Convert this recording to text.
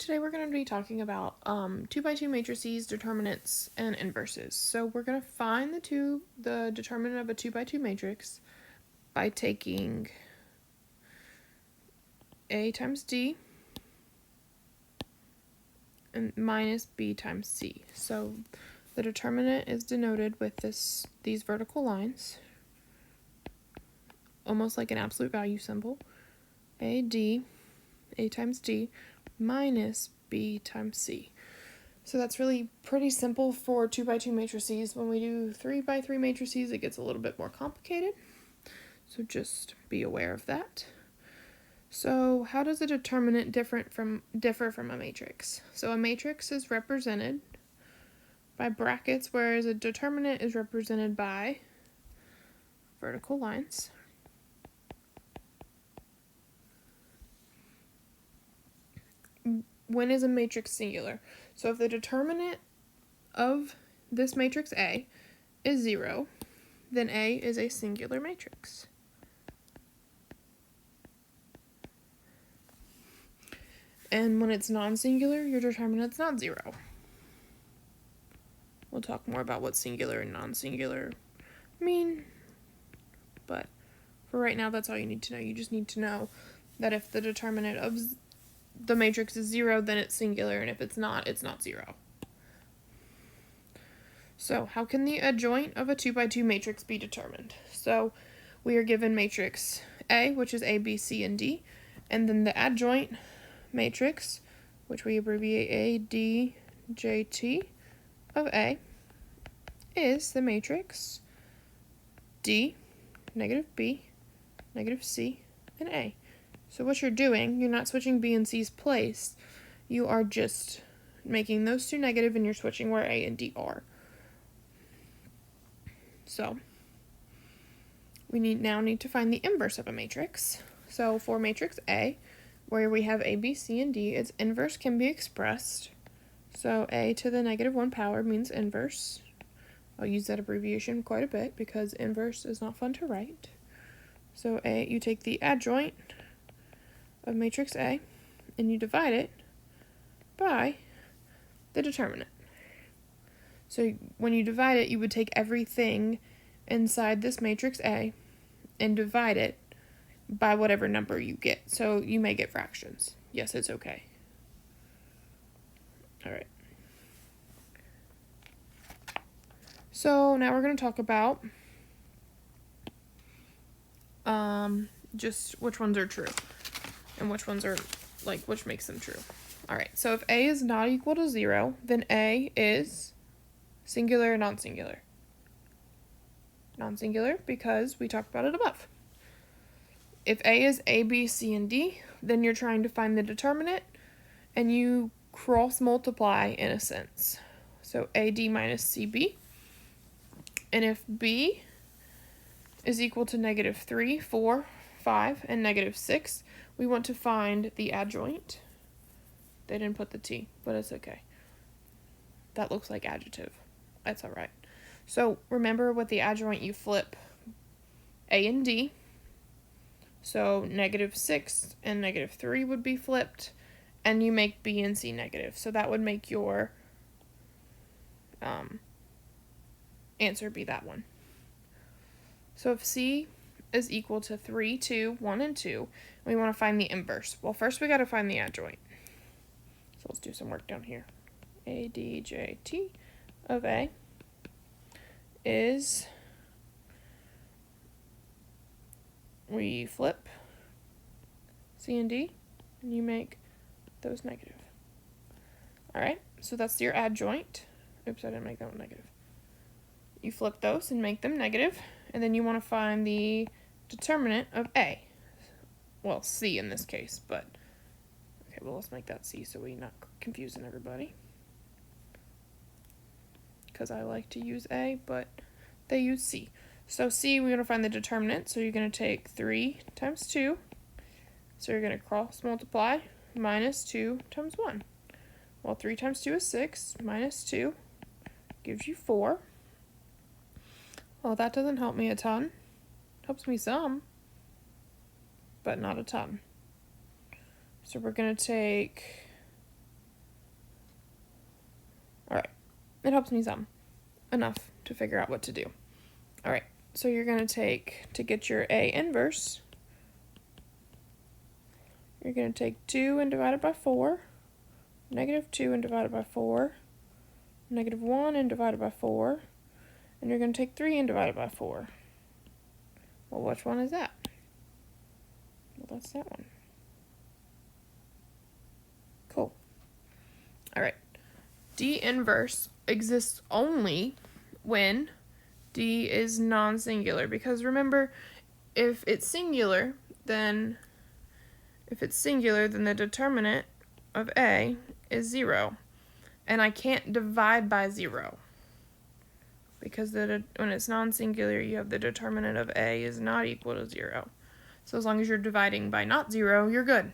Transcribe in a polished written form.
today we're going to be talking about 2x2 matrices, determinants, and inverses. So we're going to find the determinant of a 2x2 matrix by taking A times D and minus B times C. So the determinant is denoted with these vertical lines, almost like an absolute value symbol. A times D minus B times C. So that's really pretty simple for 2x2 matrices. When we do 3x3 matrices, it gets a little bit more complicated. So just be aware of that. So how does a determinant differ from a matrix? So a matrix is represented by brackets, whereas a determinant is represented by vertical lines. When is a matrix singular? So if the determinant of this matrix A is 0, then A is a singular matrix. And when it's non-singular, your determinant's not 0. We'll talk more about what singular and non-singular mean, but for right now, that's all you need to know. You just need to know that if the determinant of the matrix is 0, then it's singular, and if it's not 0. So how can the adjoint of a 2x2 matrix be determined? So we are given matrix A, which is A, B, C, and D, and then the adjoint matrix, which we abbreviate A, D, J, T, of A, is the matrix D, negative B, negative C, and A. So what you're doing, you're not switching B and C's place, you are just making those two negative and you're switching where A and D are. So we now need to find the inverse of a matrix. So for matrix A, where we have A, B, C, and D, its inverse can be expressed. So A to the negative 1 power means inverse. I'll use that abbreviation quite a bit because inverse is not fun to write. So you take the adjoint of matrix A and you divide it by the determinant. So when you divide it, you would take everything inside this matrix A and divide it by whatever number you get. So you may get fractions. Yes, it's okay. All right. So now we're going to talk about just which ones are true and which ones are, which makes them true. All right, so if A is not equal to 0, then A is singular or non-singular? Non-singular because we talked about it above. If A is A, B, C, and D, then you're trying to find the determinant, and you cross-multiply in a sense. So AD minus CB. And if B is equal to negative 3, 4, 5, and negative 6, we want to find the adjoint. They didn't put the T, but it's okay. That looks like adjective. That's all right. So remember with the adjoint, you flip A and D. So negative 6 and negative 3 would be flipped, and you make B and C negative. So that would make your answer be that one. So if C is equal to 3, 2, 1, and 2, we want to find the inverse. Well, first we got to find the adjoint. So let's do some work down here. A, D, J, T of A is, we flip C and D, and you make those negative. All right, so that's your adjoint. Oops, I didn't make that one negative. You flip those and make them negative, and then you want to find the determinant of A. Well, C in this case, but okay, well, let's make that C so we're not confusing everybody. Because I like to use A, but they use C. So C, we're going to find the determinant, so you're going to take 3 times 2. So you're going to cross multiply, minus 2 times 1. Well, 3 times 2 is 6, minus 2 gives you 4. Well, that doesn't help me a ton. Helps me some, but not a ton. So we're going to take It helps me some. Enough to figure out what to do. All right, so you're going to take, to get your A inverse, you're going to take 2 and divide it by 4, negative 2 and divide it by 4, negative 1 and divide it by 4, and you're going to take 3 and divide it by 4. Well, which one is that? Well, that's that one. Cool. All right. D inverse exists only when D is non-singular, because remember, if it's singular, then the determinant of A is 0, and I can't divide by 0, because when it's non-singular, you have the determinant of A is not equal to 0. So as long as you're dividing by not 0, you're good.